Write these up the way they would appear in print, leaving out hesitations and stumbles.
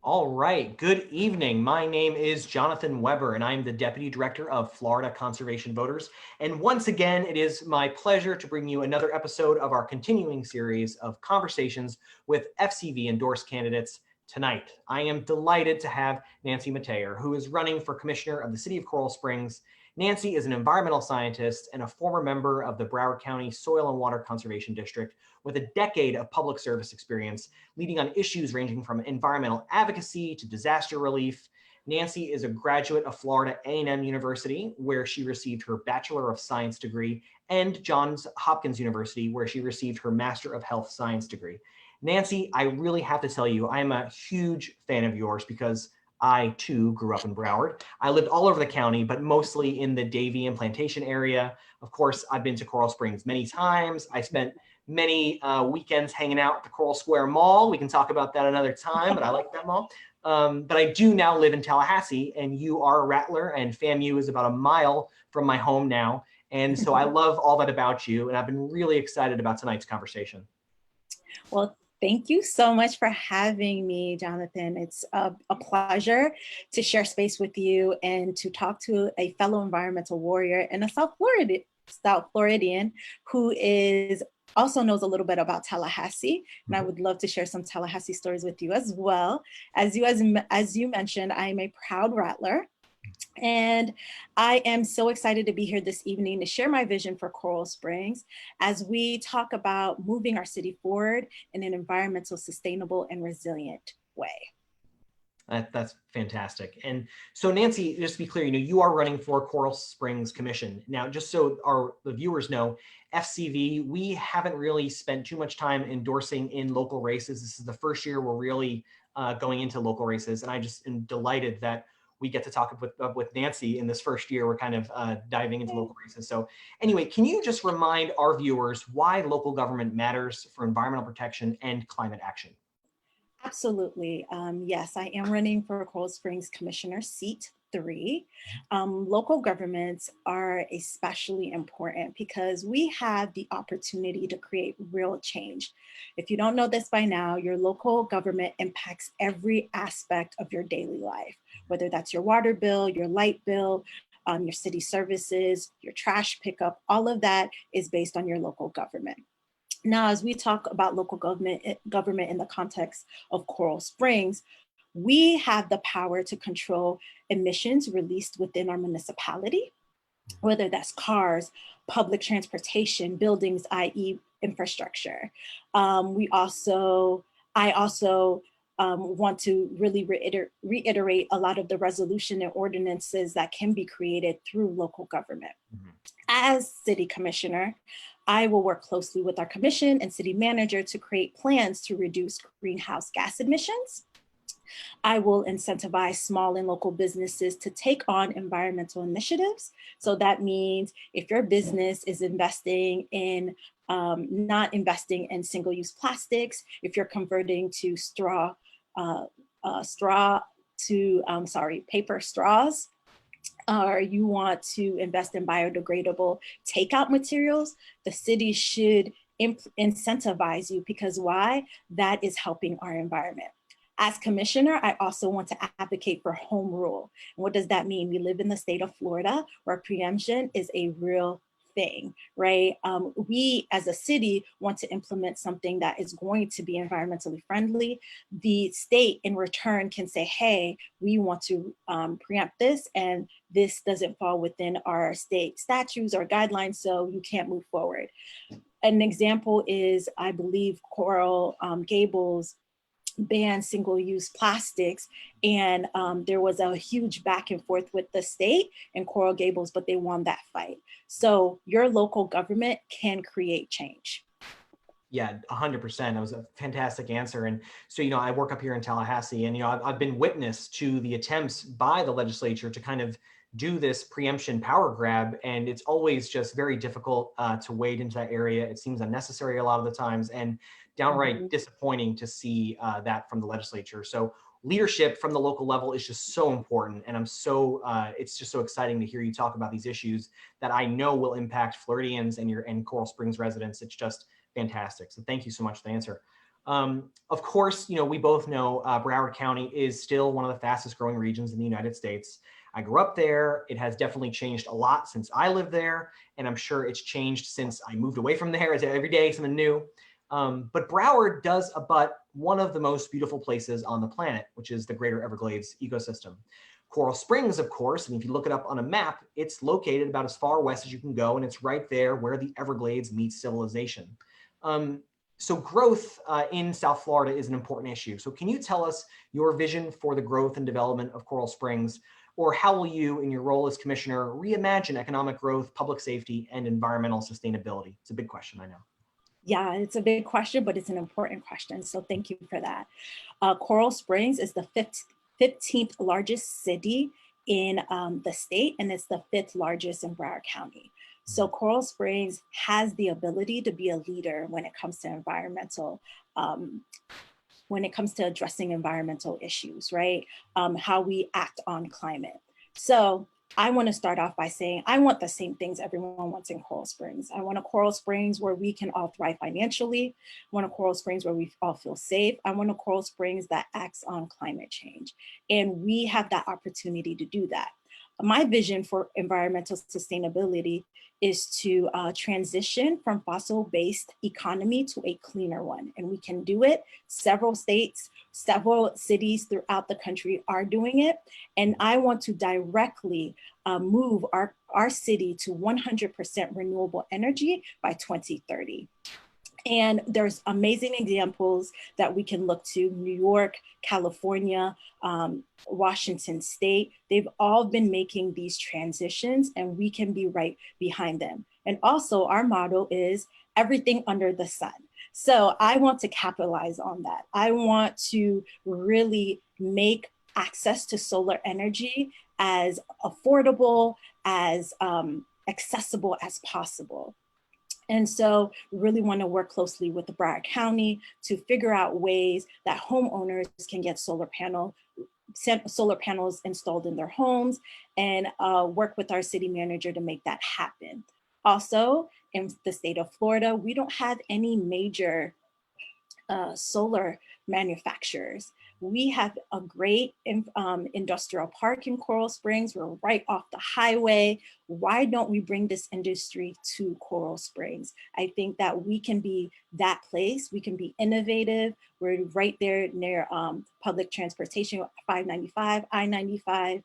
All right, good evening. My name is Jonathan Weber, and I'm the Deputy Director of Florida Conservation Voters. And once again, it is my pleasure to bring you another episode of our continuing series of conversations with FCV endorsed candidates tonight. I am delighted to have Nancy Metayer, who is running for Commissioner of the City of Coral Springs. Nancy is an environmental scientist and a former member of the Broward County Soil and Water Conservation District with a decade of public service experience leading on issues ranging from environmental advocacy to disaster relief. Nancy is a graduate of Florida A&M University, where she received her Bachelor of Science degree, and Johns Hopkins University, where she received her Master of Health Science degree. Nancy, I really have to tell you, I'm a huge fan of yours because I too grew up in Broward. I lived all over the county, but mostly in the Davie and Plantation area. Of course, I've been to Coral Springs many times. I spent many weekends hanging out at the Coral Square Mall. We can talk about that another time, but I like that mall. But I do now live in Tallahassee, and you are a Rattler, and FAMU is about a mile from my home now. And so I love all that about you, and I've been really excited about tonight's conversation. Well, thank you so much for having me, Jonathan. It's a pleasure to share space with you and to talk to a fellow environmental warrior and a South Floridian who is also knows a little bit about Tallahassee, and I would love to share some Tallahassee stories with you as well. As you mentioned, I am a proud Rattler, and I am so excited to be here this evening to share my vision for Coral Springs as we talk about moving our city forward in an environmental, sustainable, and resilient way. That's fantastic. And so Nancy, just to be clear, you are running for Coral Springs Commission. Now, just so the viewers know, FCV, we haven't really spent too much time endorsing in local races. This is the first year we're really going into local races. And I just am delighted that we get to talk with Nancy in this first year. We're kind of diving into local races. So anyway, can you just remind our viewers why local government matters for environmental protection and climate action? Absolutely. Yes, I am running for Coral Springs Commissioner seat 3. Local governments are especially important because we have the opportunity to create real change. If you don't know this by now, your local government impacts every aspect of your daily life, whether that's your water bill, your light bill, your city services, your trash pickup, all of that is based on your local government. Now, as we talk about local government in the context of Coral Springs, we have the power to control emissions released within our municipality, whether that's cars, public transportation, buildings, i.e. infrastructure. I also want to really reiterate a lot of the resolution and ordinances that can be created through local government. As city commissioner, I will work closely with our commission and city manager to create plans to reduce greenhouse gas emissions. I will incentivize small and local businesses to take on environmental initiatives. So that means if your business is investing in not investing in single-use plastics, if you're converting to paper straws, or you want to invest in biodegradable takeout materials, the city should incentivize you because why? That is helping our environment. As commissioner, I also want to advocate for home rule. And what does that mean? We live in the state of Florida where preemption is a real thing, right? We as a city want to implement something that is going to be environmentally friendly. The state in return can say, hey, we want to preempt this and this doesn't fall within our state statutes or guidelines, so you can't move forward. An example is, I believe Coral Gables banned single-use plastics, and there was a huge back and forth with the state and Coral Gables, but they won that fight. So your local government can create change. Yeah, 100%. That was a fantastic answer. And so, I work up here in Tallahassee, and, I've been witness to the attempts by the legislature to kind of do this preemption power grab. And it's always just very difficult to wade into that area. It seems unnecessary a lot of the times and downright disappointing to see that from the legislature. So leadership from the local level is just so important. And it's just so exciting to hear you talk about these issues that I know will impact Floridians and Coral Springs residents. It's just fantastic. So thank you so much for the answer. Of course, we both know Broward County is still one of the fastest growing regions in the United States. I grew up there. It has definitely changed a lot since I lived there, and I'm sure it's changed since I moved away from there. It's every day something new. But Broward does abut one of the most beautiful places on the planet, which is the Greater Everglades ecosystem. Coral Springs, of course, and if you look it up on a map, it's located about as far west as you can go, and it's right there where the Everglades meets civilization. So growth in South Florida is an important issue. So can you tell us your vision for the growth and development of Coral Springs, or how will you, in your role as commissioner, reimagine economic growth, public safety, and environmental sustainability? It's a big question, I know. Yeah, it's a big question, but it's an important question. So thank you for that. Coral Springs is the 15th largest city in the state, and it's the 5th largest in Broward County. So Coral Springs has the ability to be a leader when it comes to when it comes to addressing environmental issues, right? How we act on climate. So I want to start off by saying, I want the same things everyone wants in Coral Springs. I want a Coral Springs where we can all thrive financially. I want a Coral Springs where we all feel safe. I want a Coral Springs that acts on climate change. And we have that opportunity to do that. My vision for environmental sustainability is to transition from fossil-based economy to a cleaner one. And we can do it. Several states, several cities throughout the country are doing it. And I want to directly move our city to 100% renewable energy by 2030. And there's amazing examples that we can look to: New York, California, Washington State. They've all been making these transitions, and we can be right behind them. And also our motto is everything under the sun. So I want to capitalize on that. I want to really make access to solar energy as affordable, as accessible as possible. And so we really want to work closely with the Broward County to figure out ways that homeowners can get solar panels installed in their homes, and work with our city manager to make that happen. Also, in the state of Florida, we don't have any major solar manufacturers. We have a great industrial park in Coral Springs. We're right off the highway. Why don't we bring this industry to Coral Springs? I think that we can be that place. We can be innovative. We're right there near public transportation, 595, I-95.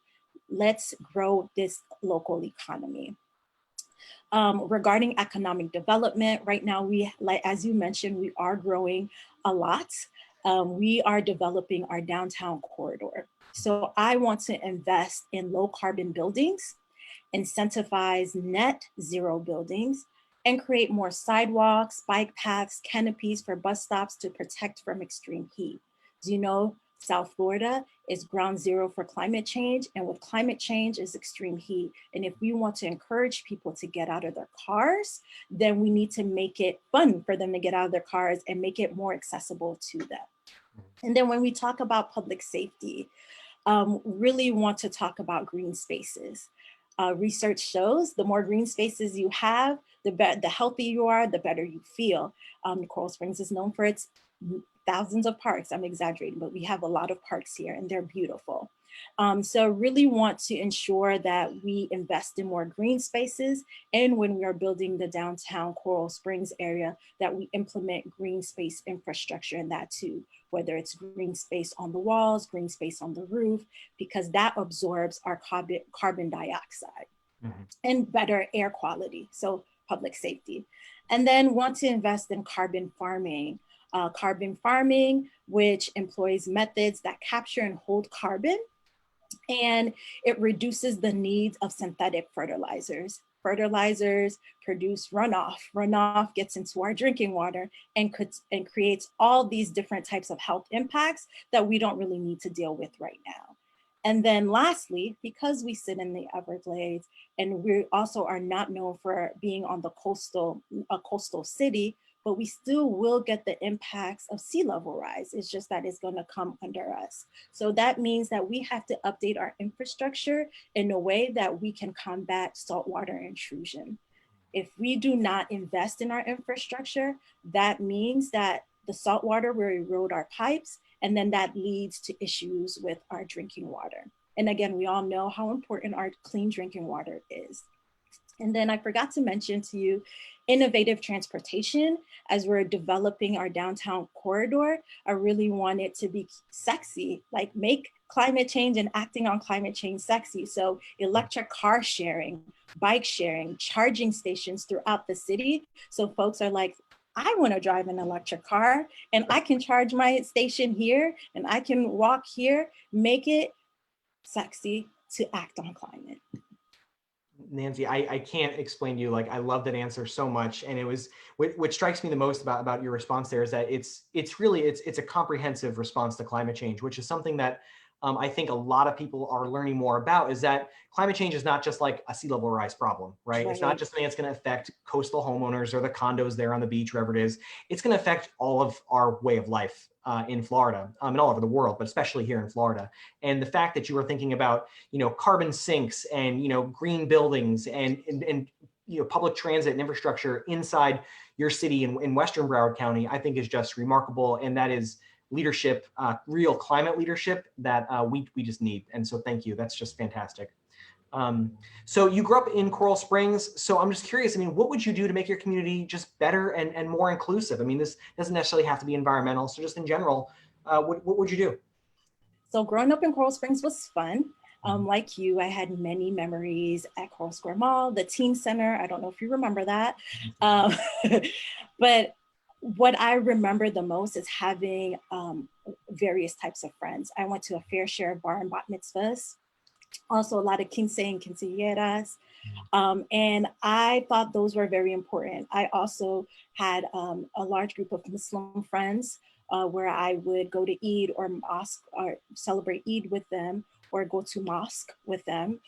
Let's grow this local economy. Regarding economic development, right now, as you mentioned, we are growing a lot. We are developing our downtown corridor. So I want to invest in low carbon buildings, incentivize net zero buildings, and create more sidewalks, bike paths, canopies for bus stops to protect from extreme heat. As you know, South Florida is ground zero for climate change, and with climate change is extreme heat. And if we want to encourage people to get out of their cars, then we need to make it fun for them to get out of their cars and make it more accessible to them. And then when we talk about public safety, really want to talk about green spaces. Research shows the more green spaces you have, the healthier you are, the better you feel. Coral Springs is known for its thousands of parks. I'm exaggerating, but we have a lot of parks here and they're beautiful. So really want to ensure that we invest in more green spaces, and when we are building the downtown Coral Springs area, that we implement green space infrastructure in that too, whether it's green space on the walls, green space on the roof, because that absorbs our carbon dioxide and better air quality, so public safety. And then want to invest in carbon farming. Which employs methods that capture and hold carbon, and it reduces the needs of synthetic fertilizers. Fertilizers produce runoff. Runoff gets into our drinking water and creates all these different types of health impacts that we don't really need to deal with right now. And then lastly, because we sit in the Everglades and we also are not known for being on a coastal city, but we still will get the impacts of sea level rise. It's just that it's gonna come under us. So that means that we have to update our infrastructure in a way that we can combat saltwater intrusion. If we do not invest in our infrastructure, that means that The salt water will erode our pipes, and then that leads to issues with our drinking water. And again, we all know how important our clean drinking water is. And then I forgot to mention to you, innovative transportation. As we're developing our downtown corridor, I really want it to be sexy, like make climate change and acting on climate change sexy. So electric car sharing, bike sharing, charging stations throughout the city. So folks are like, I want to drive an electric car and I can charge my station here and I can walk here, make it sexy to act on climate. Nancy, I can't explain to you, like, I love that answer so much. And it was, what strikes me the most about your response there is that it's really, it's a comprehensive response to climate change, which is something that I think a lot of people are learning more about, is that climate change is not just like a sea level rise problem, right? It's not just something that's going to affect coastal homeowners or the condos there on the beach, wherever it is. It's going to affect all of our way of life in Florida and all over the world, but especially here in Florida. And the fact that you were thinking about, carbon sinks and, green buildings and public transit and infrastructure inside your city in Western Broward County, I think is just remarkable. And that is leadership, real climate leadership that we just need. And so thank you. That's just fantastic. So you grew up in Coral Springs. So I'm just curious, what would you do to make your community just better and more inclusive? This doesn't necessarily have to be environmental. So just in general, what would you do? So growing up in Coral Springs was fun. Like you, I had many memories at Coral Square Mall, the teen center. I don't know if you remember that. But what I remember the most is having various types of friends. I went to a fair share of bar and bat mitzvahs, also a lot of quince and quinceañeras. And I thought those were very important. I also had a large group of Muslim friends where I would go to Eid or mosque or celebrate Eid with them or go to mosque with them.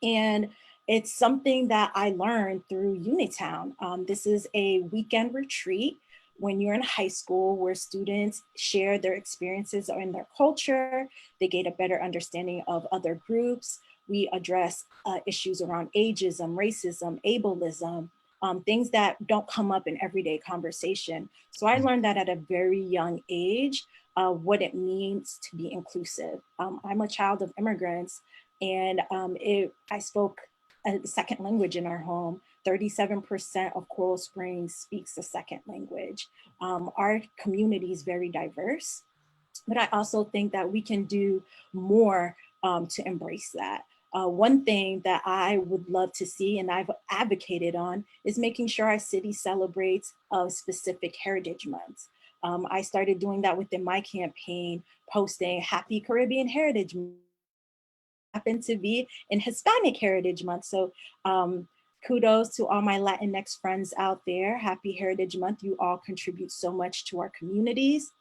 And it's something that I learned through Unitown. This is a weekend retreat when you're in high school where students share their experiences in their culture, they get a better understanding of other groups. We address issues around ageism, racism, ableism, things that don't come up in everyday conversation. So I learned that at a very young age, what it means to be inclusive. I'm a child of immigrants, and I spoke a second language in our home. 37% of Coral Springs speaks a second language. Our community is very diverse, but I also think that we can do more to embrace that. One thing that I would love to see and I've advocated on is making sure our city celebrates specific heritage months. I started doing that within my campaign, posting Happy Caribbean Heritage Month, happened to be in Hispanic Heritage Month. So kudos to all my Latinx friends out there. Happy Heritage Month. You all contribute so much to our communities.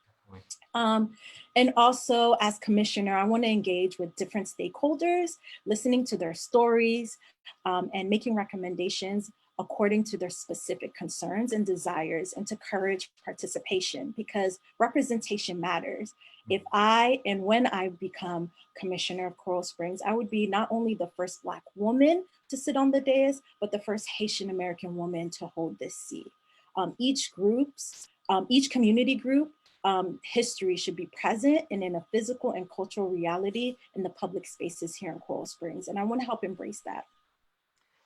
And also as commissioner, I want to engage with different stakeholders, listening to their stories and making recommendations according to their specific concerns and desires, and to encourage participation, because representation matters. If when I become commissioner of Coral Springs, I would be not only the first Black woman to sit on the dais, but the first Haitian American woman to hold this seat. Each community group, history should be present and in a physical and cultural reality in the public spaces here in Coral Springs. And I want to help embrace that.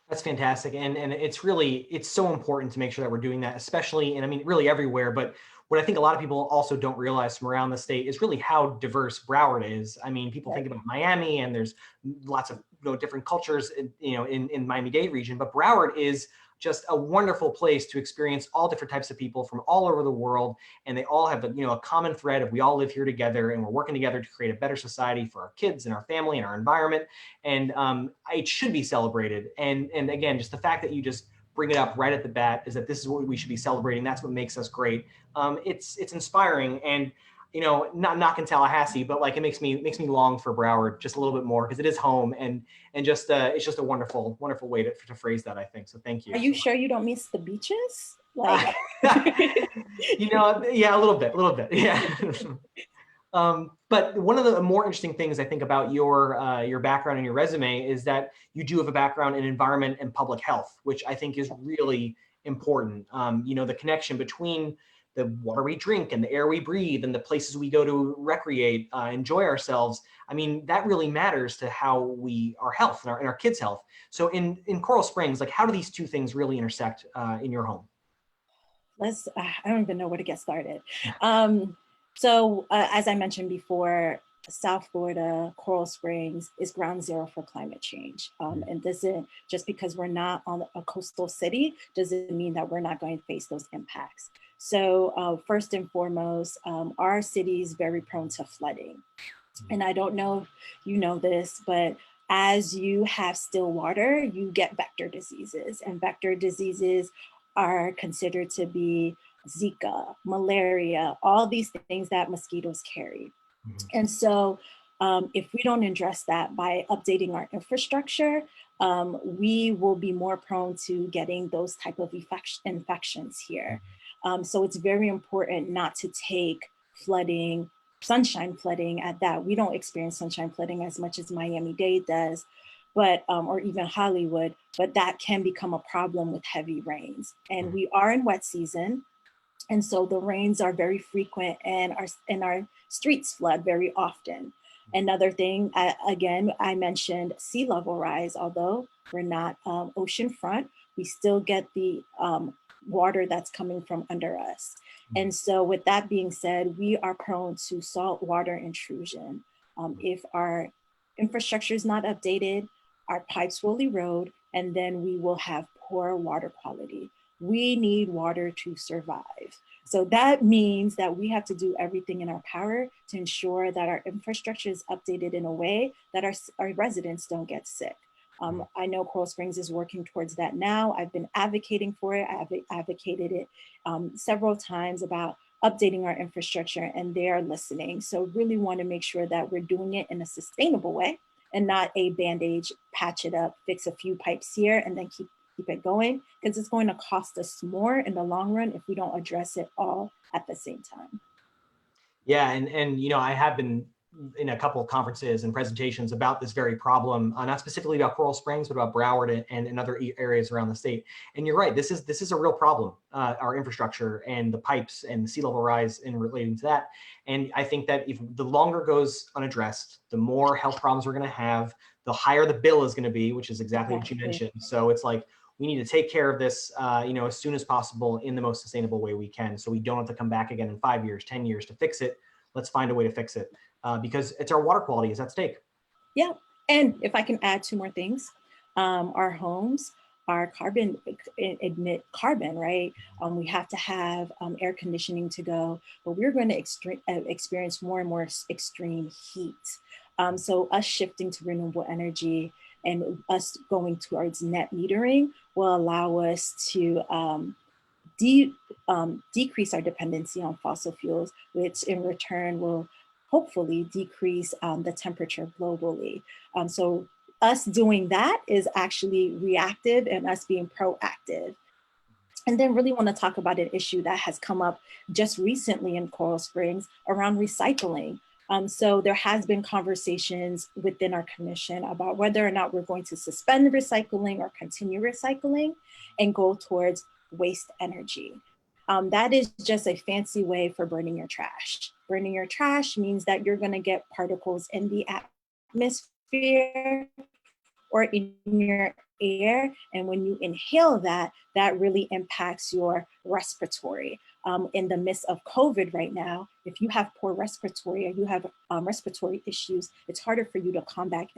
That's fantastic. And it's so important to make sure that we're doing that, especially, and really everywhere. But what I think a lot of people also don't realize from around the state is really how diverse Broward is. People think about Miami and there's lots of different cultures, in Miami-Dade region, but Broward is just a wonderful place to experience all different types of people from all over the world. And they all have a common thread of we all live here together and we're working together to create a better society for our kids and our family and our environment. And it should be celebrated. And again, just the fact that you just bring it up right at the bat is that this is what we should be celebrating. That's what makes us great. It's inspiring. And not knocking Tallahassee, but it makes me long for Broward just a little bit more, because it is home, and just it's just a wonderful way to phrase that, I think. So thank you. Are you sure you don't miss the beaches? Yeah, a little bit, yeah. But one of the more interesting things I think about your background and your resume is that you do have a background in environment and public health, which I think is really important. The connection between the water we drink and the air we breathe and the places we go to recreate, enjoy ourselves. I mean, that really matters to how our health and our kids' health. So in Coral Springs, like how do these two things really intersect in your home? I don't even know where to get started. As I mentioned before, South Florida, Coral Springs is ground zero for climate change. And this is just because we're not on a coastal city, doesn't mean that we're not going to face those impacts. So first and foremost, our city is very prone to flooding. And I don't know if you know this, but as you have still water, you get vector diseases, and vector diseases are considered to be Zika, malaria, all these things that mosquitoes carry. And so if we don't address that by updating our infrastructure, we will be more prone to getting those type of infections here. So it's very important not to take flooding, sunshine flooding at that. We don't experience sunshine flooding as much as Miami-Dade does, but or even Hollywood, but that can become a problem with heavy rains. And we are in wet season. And so the rains are very frequent and our streets flood very often. Another thing, again, I mentioned sea level rise. Although we're not oceanfront, we still get the water that's coming from under us. And so with that being said, we are prone to saltwater intrusion. If our infrastructure is not updated, our pipes will erode, and then we will have poor water quality. We need water to survive. So that means that we have to do everything in our power to ensure that our infrastructure is updated in a way that our residents don't get sick. I know Coral Springs is working towards that now. I've been advocating for it. I've advocated it several times about updating our infrastructure, and they are listening. So really want to make sure that we're doing it in a sustainable way and not a band-aid, patch it up, fix a few pipes here, and then keep it going, because it's going to cost us more in the long run if we don't address it all at the same time. Yeah, and you know, I have been in a couple of conferences and presentations about this very problem, not specifically about Coral Springs, but about Broward and in other areas around the state. And you're right, this is a real problem, our infrastructure and the pipes and the sea level rise in relating to that. And I think that if the longer goes unaddressed, the more health problems we're going to have, the higher the bill is going to be, which is exactly what you mentioned. So it's like, we need to take care of this, you know, as soon as possible in the most sustainable way we can, so we don't have to come back again in 5 years, 10 years to fix it. Let's find a way to fix it because it's our water quality is at stake. Yeah, and if I can add two more things, our homes, our emit carbon, right? We have to have air conditioning to go, but we're going to experience more and more extreme heat. So us shifting to renewable energy and us going towards net metering will allow us to decrease our dependency on fossil fuels, which in return will hopefully decrease the temperature globally. So us doing that is actually reactive and us being proactive. And then really want to talk about an issue that has come up just recently in Coral Springs around recycling. So there has been conversations within our commission about whether or not we're going to suspend recycling or continue recycling and go towards waste energy. That is just a fancy way for burning your trash. Burning your trash means that you're going to get particles in the atmosphere or in your air. And when you inhale that, that really impacts your respiratory. In the midst of COVID right now, if you have poor respiratory or you have respiratory issues, it's harder for you to combat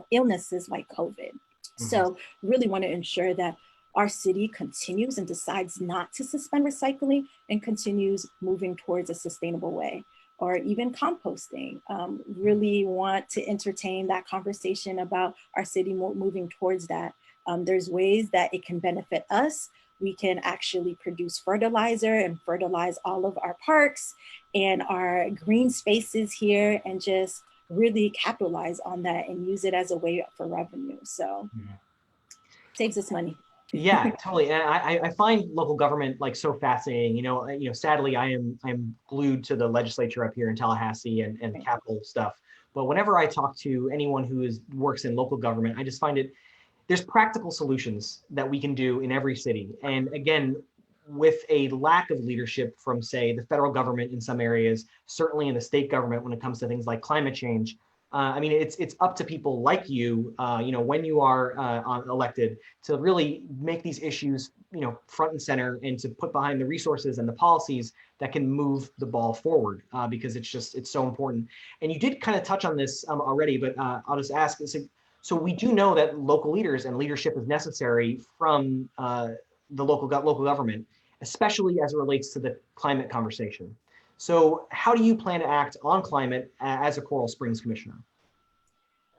illnesses like COVID. So really want to ensure that our city continues and decides not to suspend recycling and continues moving towards a sustainable way, or even composting. Really want to entertain that conversation about our city moving towards that. There's ways that it can benefit us. We can actually produce fertilizer and fertilize all of our parks and our green spaces here and just really capitalize on that and use it as a way for revenue. So saves us money. Yeah, totally. And I find local government like so fascinating. You know, sadly, I'm glued to the legislature up here in Tallahassee and Capitol stuff. But whenever I talk to anyone who works in local government, I just find there's practical solutions that we can do in every city. And again, with a lack of leadership from, say, the federal government in some areas, certainly in the state government when it comes to things like climate change. I mean, it's up to people like you, when you are elected, to really make these issues, front and center, and to put behind the resources and the policies that can move the ball forward, because it's so important. And you did kind of touch on this already, but I'll just ask. So we do know that local leaders and leadership is necessary from the local government, especially as it relates to the climate conversation. So how do you plan to act on climate as a Coral Springs commissioner?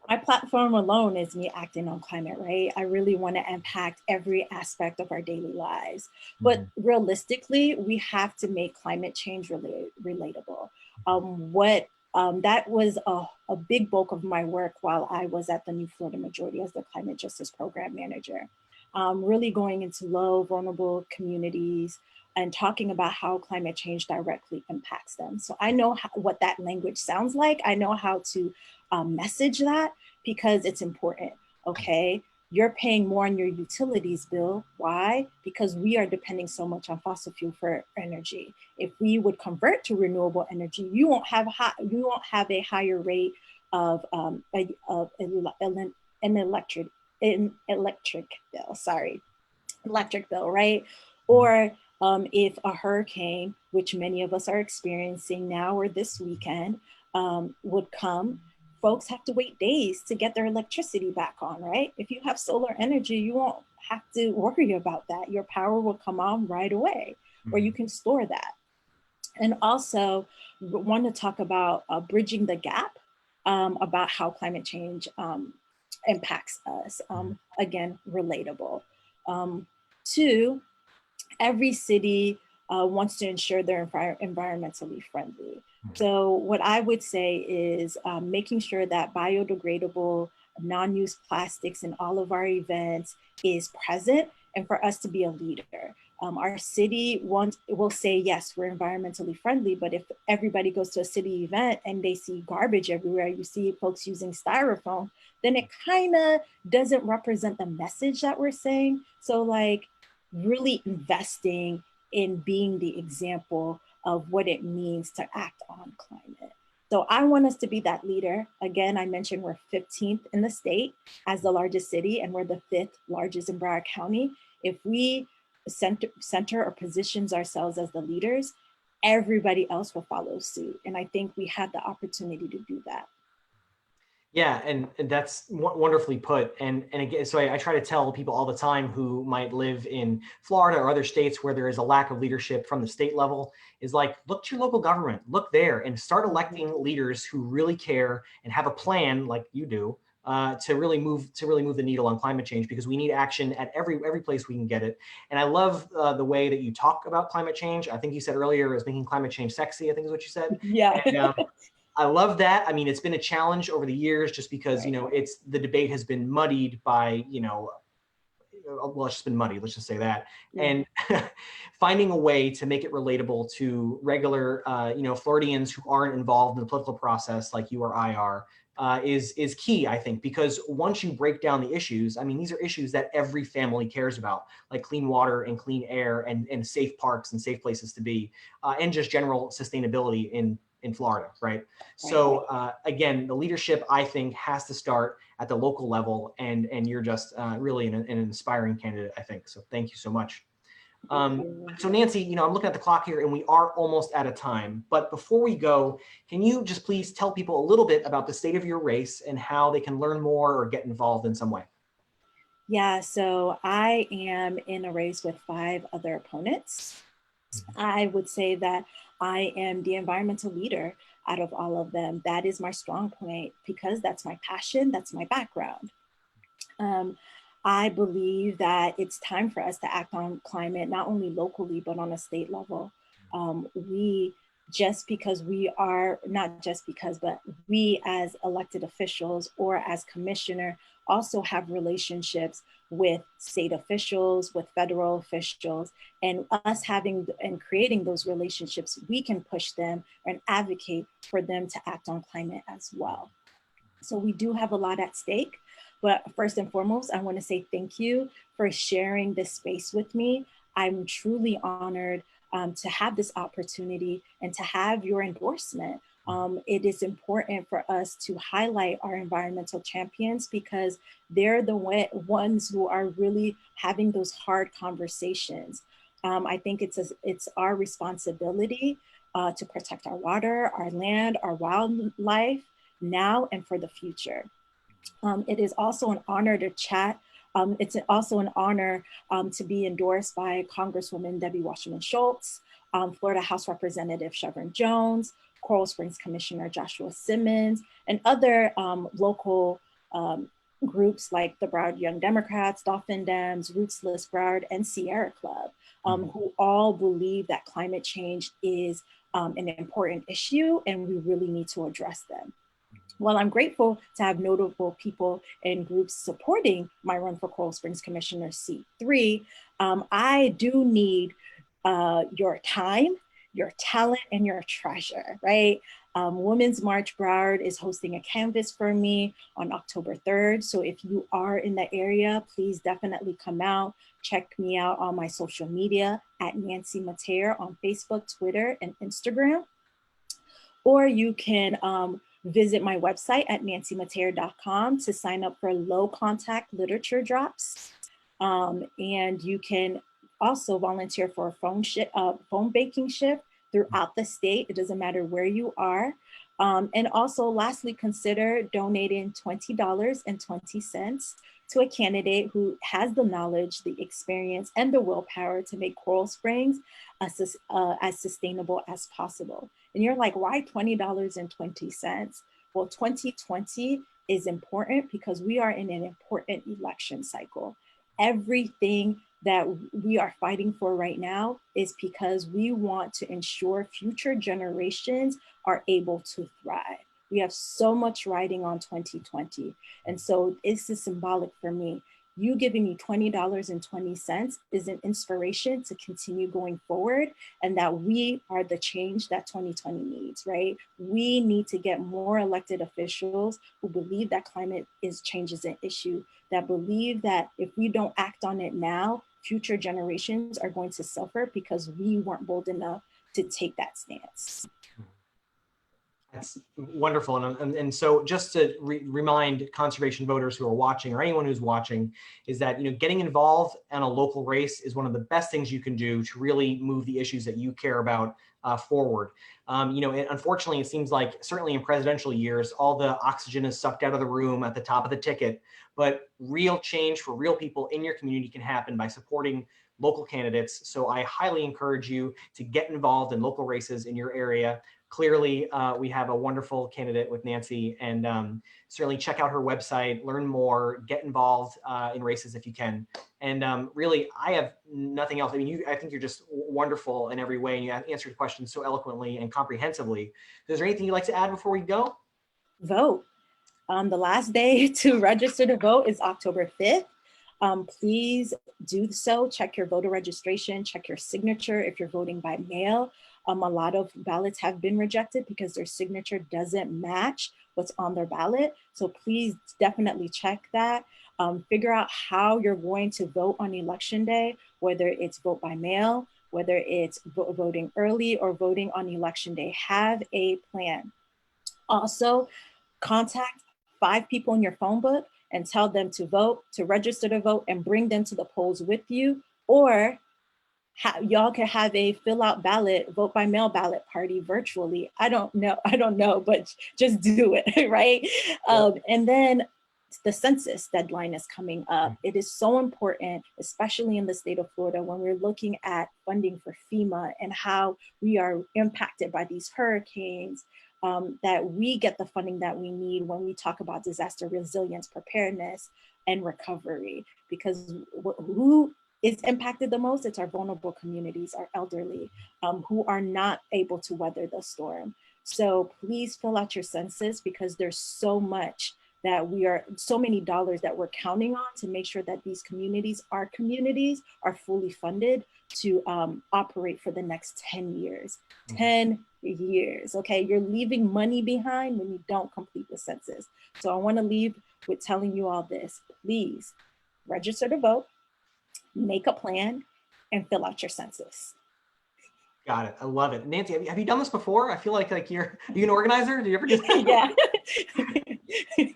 My platform alone is me acting on climate, right? I really want to impact every aspect of our daily lives. But realistically, we have to make climate change relatable. That was a big bulk of my work while I was at the New Florida Majority as the Climate Justice Program Manager. Really going into low, vulnerable communities and talking about how climate change directly impacts them. So I know what that language sounds like. I know how to message that, because it's important. Okay, you're paying more on your utilities bill. Why? Because we are depending so much on fossil fuel for energy. If we would convert to renewable energy, you won't have a higher rate of an electric bill. Sorry, electric bill, right? Or if a hurricane, which many of us are experiencing now or this weekend, would come, folks have to wait days to get their electricity back on, right? If you have solar energy, you won't have to worry about that. Your power will come on right away, or you can store that. And also want to talk about bridging the gap, about how climate change impacts us. Again, relatable. Two, every city wants to ensure they're environmentally friendly. So what I would say is making sure that biodegradable, non-use plastics in all of our events is present, and for us to be a leader. Our city will say, yes, we're environmentally friendly, but if everybody goes to a city event and they see garbage everywhere, you see folks using styrofoam, then it kind of doesn't represent the message that we're saying. So like really investing in being the example of what it means to act on climate. So I want us to be that leader. Again, I mentioned we're 15th in the state as the largest city, and we're the 5th largest in Broward County. If we center or positions ourselves as the leaders, everybody else will follow suit. And I think we have the opportunity to do that. Yeah, and that's wonderfully put. And again, so I try to tell people all the time who might live in Florida or other states where there is a lack of leadership from the state level, is like, look to your local government, look there, and start electing leaders who really care and have a plan, like you do, to really move the needle on climate change, because we need action at every place we can get it. And I love the way that you talk about climate change. I think you said earlier is making climate change sexy, I think is what you said. Yeah. And, I love that. I mean, it's been a challenge over the years, just because, Right. the debate has been muddied by, well, it's just been muddy, let's just say that. Yeah. And finding a way to make it relatable to regular, Floridians who aren't involved in the political process like you or I are, is key, I think, because once you break down the issues, I mean, these are issues that every family cares about, like clean water and clean air and safe parks and safe places to be, and just general sustainability in Florida, right? So again, the leadership, I think, has to start at the local level, and you're just really an inspiring candidate, I think. So thank you so much. So Nancy, I'm looking at the clock here, and we are almost out of time. But before we go, can you just please tell people a little bit about the state of your race and how they can learn more or get involved in some way? Yeah, so I am in a race with 5 other opponents. I would say that I am the environmental leader out of all of them. That is my strong point, because that's my passion, that's my background. I believe that it's time for us to act on climate, not only locally, but on a state level. We just because we are, not just because, but we as elected officials or as commissioner also have relationships with state officials, with federal officials, and us having and creating those relationships, we can push them and advocate for them to act on climate as well. So we do have a lot at stake. But first and foremost, I want to say thank you for sharing this space with me. I'm truly honored to have this opportunity and to have your endorsement. It is important for us to highlight our environmental champions because they're the ones who are really having those hard conversations. I think it's our responsibility to protect our water, our land, our wildlife now and for the future. It is also an honor to chat. It's also an honor to be endorsed by Congresswoman Debbie Wasserman Schultz, Florida House Representative Chevron Jones, Coral Springs Commissioner Joshua Simmons, and other local groups like the Broward Young Democrats, Dolphin Dems, Rootsless Broward, and Sierra Club, who all believe that climate change is an important issue and we really need to address them. While I'm grateful to have notable people and groups supporting my run for Coral Springs Commissioner seat 3, I do need your time, your talent, and your treasure, right? Women's March Broward is hosting a canvas for me on October 3rd. So if you are in the area, please definitely come out. Check me out on my social media at Nancy Metayer on Facebook, Twitter, and Instagram. Or you can visit my website at nancymetayer.com to sign up for low contact literature drops. And you can also volunteer for a phone baking shift throughout the state. It doesn't matter where you are. And also lastly, consider donating $20.20 to a candidate who has the knowledge, the experience, and the willpower to make Coral Springs as sustainable as possible. And you're like, why $20.20? Well, 2020 is important because we are in an important election cycle. Everything that we are fighting for right now is because we want to ensure future generations are able to thrive. We have so much riding on 2020. And so this is symbolic for me. You giving me $20.20 is an inspiration to continue going forward, and that we are the change that 2020 needs, right? We need to get more elected officials who believe that climate change is an issue, that believe that if we don't act on it now, future generations are going to suffer because we weren't bold enough to take that stance. That's wonderful. And so just to remind conservation voters who are watching, or anyone who's watching, is that, getting involved in a local race is one of the best things you can do to really move the issues that you care about forward. Unfortunately, it seems like certainly in presidential years, all the oxygen is sucked out of the room at the top of the ticket, but real change for real people in your community can happen by supporting local candidates. So I highly encourage you to get involved in local races in your area. Clearly, we have a wonderful candidate with Nancy, and certainly check out her website, learn more, get involved in races if you can. And really, I have nothing else. I mean, I think you're just wonderful in every way, and you answered questions so eloquently and comprehensively. Is there anything you'd like to add before we go? Vote. The last day to register to vote is October 5th. Please do so. Check your voter registration, check your signature if you're voting by mail. A lot of ballots have been rejected because their signature doesn't match what's on their ballot. So please definitely check that. Figure out how you're going to vote on election day, whether it's vote by mail, whether it's voting early or voting on election day. Have a plan. Also, contact 5 people in your phone book and tell them to vote, to register to vote, and bring them to the polls with you. Or y'all can have a fill out ballot, vote by mail ballot party virtually. I don't know, but just do it, right? And then the census deadline is coming up. It is so important, especially in the state of Florida, when we're looking at funding for FEMA and how we are impacted by these hurricanes, that we get the funding that we need when we talk about disaster resilience, preparedness, and recovery. Because who is impacted the most? It's our vulnerable communities, our elderly, who are not able to weather the storm. So please fill out your census, because there's so much that so many dollars that we're counting on to make sure that these communities, our communities, are fully funded to operate for the next 10 years. 10 years, okay? You're leaving money behind when you don't complete the census. So I wanna leave with telling you all this. Please register to vote, make a plan, and fill out your census. Got it. I love it. Nancy, have you done this before? I feel like are you an organizer? Did you ever do that? Yeah.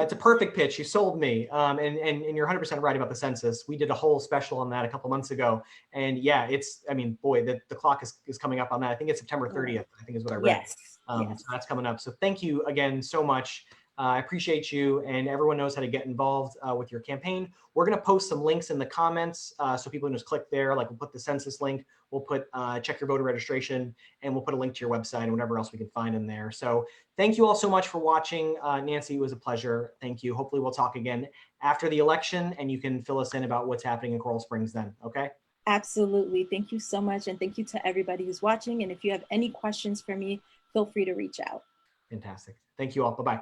It's a perfect pitch. You sold me. And you're 100% right about the census. We did a whole special on that a couple months ago. And yeah, I mean, boy, the clock is coming up on that. I think it's September 30th, I think is what I read. Yes. Yes. So that's coming up. So thank you again so much. I appreciate you, and everyone knows how to get involved with your campaign. We're going to post some links in the comments so people can just click there. Like we'll put the census link, we'll put check your voter registration, and we'll put a link to your website and whatever else we can find in there. So thank you all so much for watching. Nancy, it was a pleasure. Thank you. Hopefully we'll talk again after the election, and you can fill us in about what's happening in Coral Springs then. Okay? Absolutely. Thank you so much. And thank you to everybody who's watching. And if you have any questions for me, feel free to reach out. Fantastic. Thank you all. Bye-bye.